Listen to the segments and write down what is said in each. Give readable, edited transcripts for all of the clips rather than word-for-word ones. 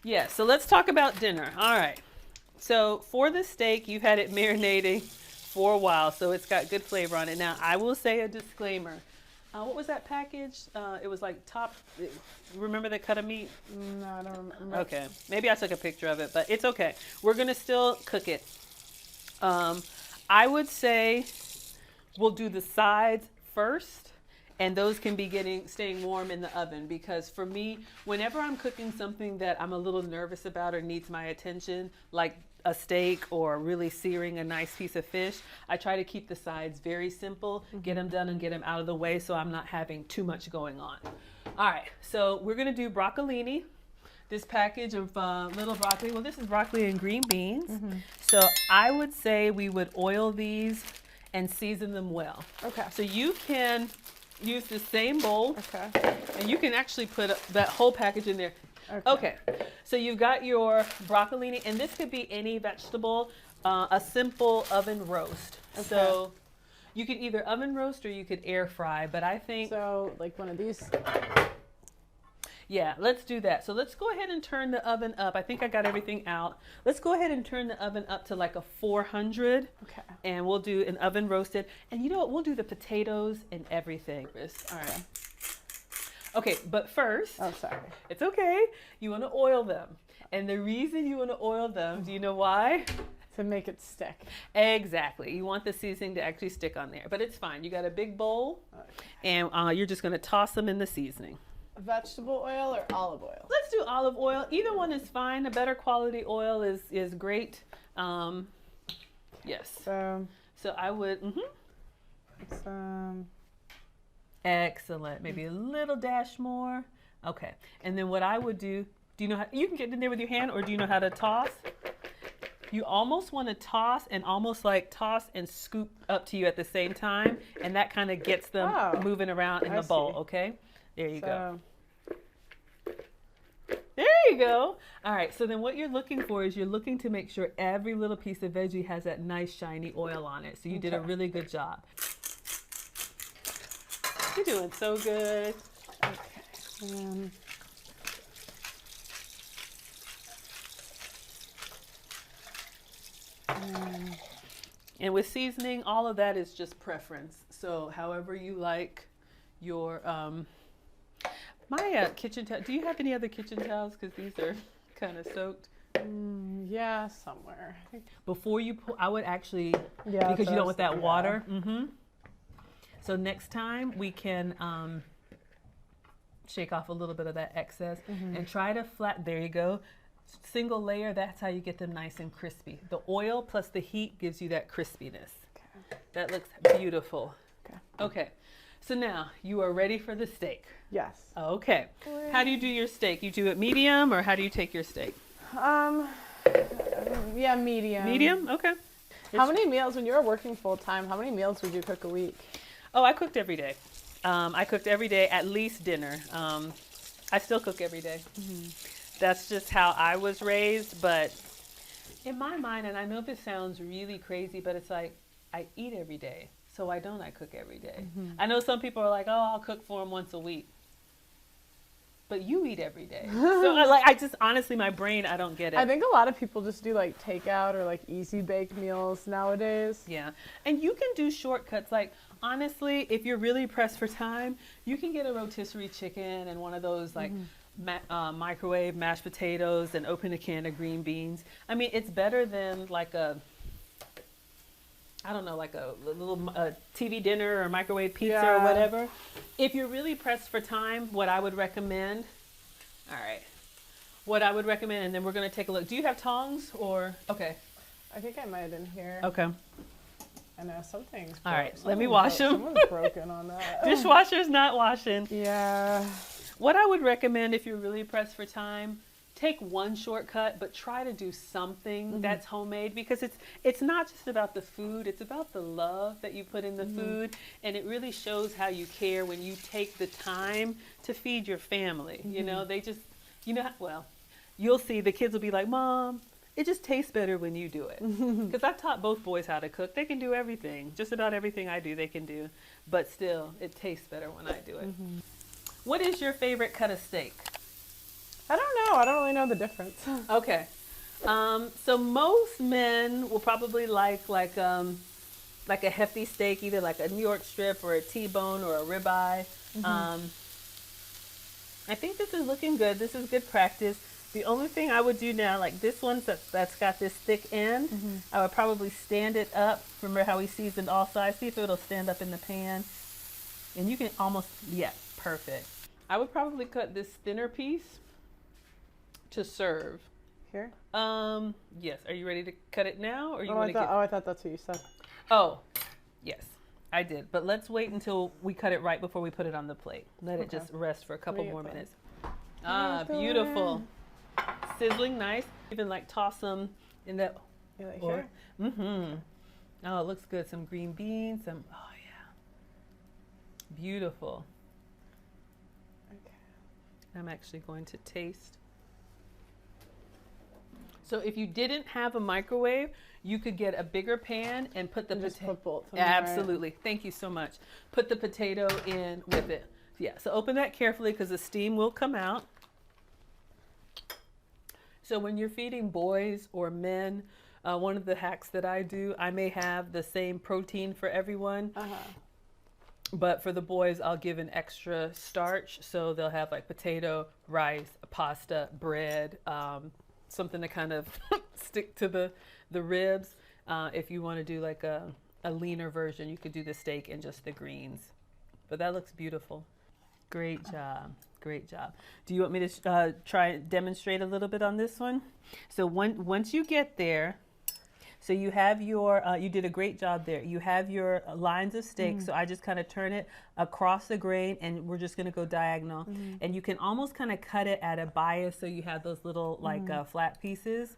Yeah, so let's talk about dinner. All right. So for the steak, you've had it marinating for a while, so it's got good flavor on it. Now, I will say a disclaimer. What was that package? It was like top. Remember the cut of meat? No, I don't remember. Okay, maybe I took a picture of it, but it's okay. We're gonna still cook it. I would say we'll do the sides first, and those can be staying warm in the oven, because for me, whenever I'm cooking something that I'm a little nervous about or needs my attention, like a steak or really searing a nice piece of fish, I try to keep the sides very simple, get them done and get them out of the way so I'm not having too much going on. All right, so we're gonna do broccolini. This package of little broccoli. Well, this is broccoli and green beans. So I would say we would oil these and season them well. Okay. So you can use the same bowl, Okay. and you can actually put that whole package in there. Okay. So you've got your broccolini, and this could be any vegetable, a simple oven roast. Okay. So you could either oven roast or you could air fry, but I think, So like one of these. yeah, let's do that. So let's go ahead and turn the oven up. I think I got everything out. Let's go ahead and turn the oven up to like a 400. Okay. And we'll do an oven roasted. And you know what? We'll do the potatoes and everything. All right. Okay, but first, Oh, sorry. it's okay. You want to oil them. And the reason you want to oil them, do you know why? To make it stick. Exactly. You want the seasoning to actually stick on there. But it's fine. You got a big bowl, and you're just going to toss them in the seasoning. Vegetable oil or olive oil? Let's do olive oil. Either one is fine. A better quality oil is great. Yes. So I would. it's Excellent. Maybe a little dash more. Okay. And then what I would do you know how you can get in there with your hand, or do you know how to toss? You almost want to toss and almost like toss and scoop up to you at the same time, and that kind of gets them moving around in the bowl. Okay. There you go. There you go. All right. So then what you're looking for is you're looking to make sure every little piece of veggie has that nice shiny oil on it. So you did a really good job. You're doing so good. Okay. And with seasoning, all of that is just preference. So however you like your my kitchen towel. Do you have any other kitchen towels? Because these are kind of soaked. Yeah, somewhere. I think. Before you I would actually, Yeah, because you don't want that thinking, water. So next time we can shake off a little bit of that excess and try to there you go. Single layer, that's how you get them nice and crispy. The oil plus the heat gives you that crispiness. Okay. That looks beautiful. Okay. So now you are ready for the steak. Yes. Okay. How do you do your steak? You do it medium, or how do you take your steak? Yeah, medium. Medium? Okay. How many meals, when you were working full time, how many meals would you cook a week? Oh, I cooked every day. I cooked every day, at least dinner. I still cook every day. That's just how I was raised. But in my mind, and I know this sounds really crazy, but it's like I eat every day. So why don't I cook every day? I know some people are like, oh, I'll cook for them once a week. But you eat every day. So I just, honestly, my brain, I don't get it. I think a lot of people just do like takeout or like easy baked meals nowadays. Yeah. And you can do shortcuts. Like, honestly, if you're really pressed for time, you can get a rotisserie chicken and one of those like microwave mashed potatoes and open a can of green beans. I mean, it's better than like I don't know, like a little TV dinner or microwave pizza or whatever. If you're really pressed for time, what I would recommend, and then we're going to take a look. Do you have tongs or, okay. I think I might have been here. Okay. I know something's all right, let me wash them. Someone's broken on that. Dishwasher's not washing. Yeah. What I would recommend if you're really pressed for time, take one shortcut, but try to do something that's homemade, because it's not just about the food, it's about the love that you put in the food, and it really shows how you care when you take the time to feed your family. You know, they just, well, you'll see the kids will be like, Mom, it just tastes better when you do it. Because I've taught both boys how to cook. They can do everything. Just about everything I do, they can do. But still, it tastes better when I do it. What is your favorite cut of steak? I don't know. I don't really know the difference. Okay. So most men will probably like a hefty steak, either like a New York strip or a T-bone or a ribeye. I think this is looking good. This is good practice. The only thing I would do now, like this one that's got this thick end, I would probably stand it up. Remember how we seasoned all sides? See if it'll stand up in the pan. And you can almost, yeah, perfect. I would probably cut this thinner piece to serve. Here? Yes. Are you ready to cut it now, or you Oh, want to get? I thought that's what you said. Oh, yes, I did. But let's wait until we cut it right before we put it on the plate. Let it Okay. just rest for a couple Let me more get minutes. Ah, beautiful. Sizzling nice. Even like toss them in that. You like Or, here? Oh, it looks good. Some green beans. Oh yeah. Beautiful. Okay. I'm actually going to taste. So if you didn't have a microwave, you could get a bigger pan and put the And just potato. put both. in there, right? Absolutely. Thank you so much. Put the potato in with it. Yeah, so open that carefully because the steam will come out. So when you're feeding boys or men, one of the hacks that I do, I may have the same protein for everyone, but for the boys, I'll give an extra starch. So they'll have like potato, rice, pasta, bread, something to kind of stick to the ribs. If you want to do like a leaner version, you could do the steak and just the greens. But that looks beautiful. Great job. Great job. Do you want me to try and demonstrate a little bit on this one? So once you get there, so you have your, you did a great job there. You have your lines of steak. So I just kind of turn it across the grain and we're just going to go diagonal. And you can almost kind of cut it at a bias so you have those little like flat pieces.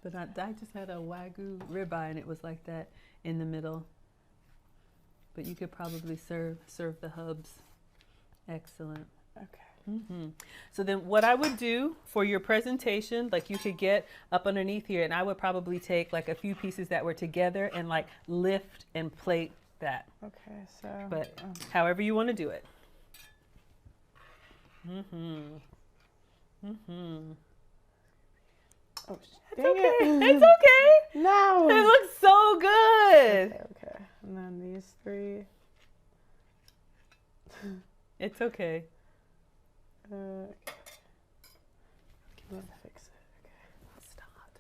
But I just had a Wagyu ribeye and it was like that in the middle. But you could probably serve the hubs. Excellent. Okay. So then what I would do for your presentation, like you could get up underneath here and I would probably take like a few pieces that were together and like lift and plate that. Okay, so. But however you want to do it. Oh, It's dang okay. it. It's okay. No. It looks so good. Okay. And then these three. It's okay. Let's fix it. Okay. Stop.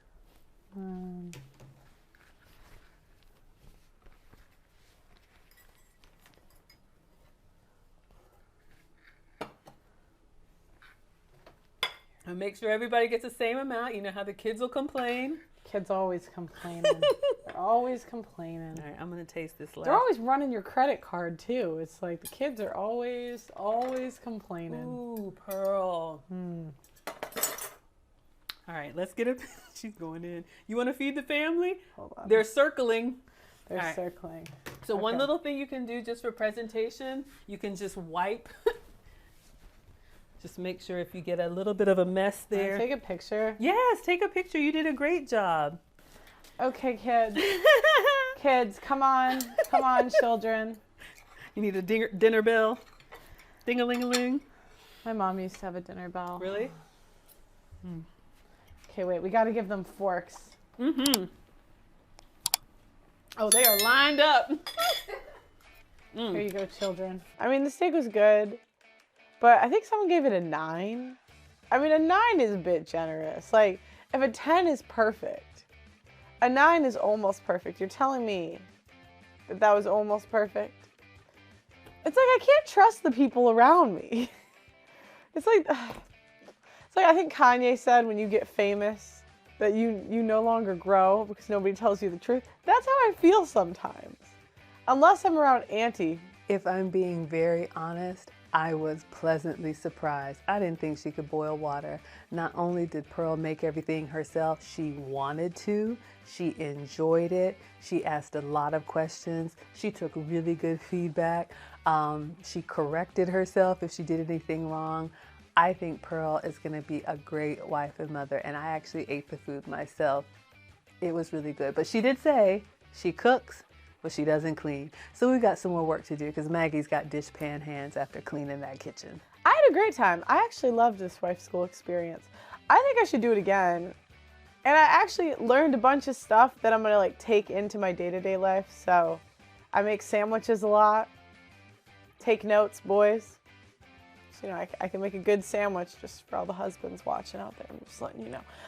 And make sure everybody gets the same amount. You know how the kids will complain. Kids always complaining. They're always complaining. All right, I'm going to taste this last. They're always running your credit card too. It's like the kids are always complaining. Ooh, Pearl. All right, let's get it. She's going in. You want to feed the family? Hold on. They're circling. They're all right. circling. So one Okay. little thing you can do just for presentation, you can just wipe. Just make sure if you get a little bit of a mess Can I there. take a picture? Yes, take a picture. You did a great job. Okay, kids. Kids, come on, children. You need a dinner bell. Ding-a-ling-a-ling. My mom used to have a dinner bell. Really? Okay, wait. We got to give them forks. Oh, they are lined up. Here you go, children. I mean, the steak was good, but I think someone gave it a 9. I mean, a 9 is a bit generous. Like, if a 10 is perfect, a 9 is almost perfect. You're telling me that was almost perfect? It's like I can't trust the people around me. It's like I think Kanye said when you get famous that you no longer grow because nobody tells you the truth. That's how I feel sometimes. Unless I'm around Auntie. If I'm being very honest, I was pleasantly surprised. I didn't think she could boil water. Not only did Pearl make everything herself, she wanted to. She enjoyed it. She asked a lot of questions. She took really good feedback. She corrected herself if she did anything wrong. I think Pearl is going to be a great wife and mother, and I actually ate the food myself. It was really good. But she did say she cooks, but she doesn't clean. So we got some more work to do because Maggie's got dishpan hands after cleaning that kitchen. I had a great time. I actually loved this wife school experience. I think I should do it again. And I actually learned a bunch of stuff that I'm gonna like take into my day-to-day life. So I make sandwiches a lot. Take notes, boys. So, you know, I can make a good sandwich just for all the husbands watching out there. I'm just letting you know.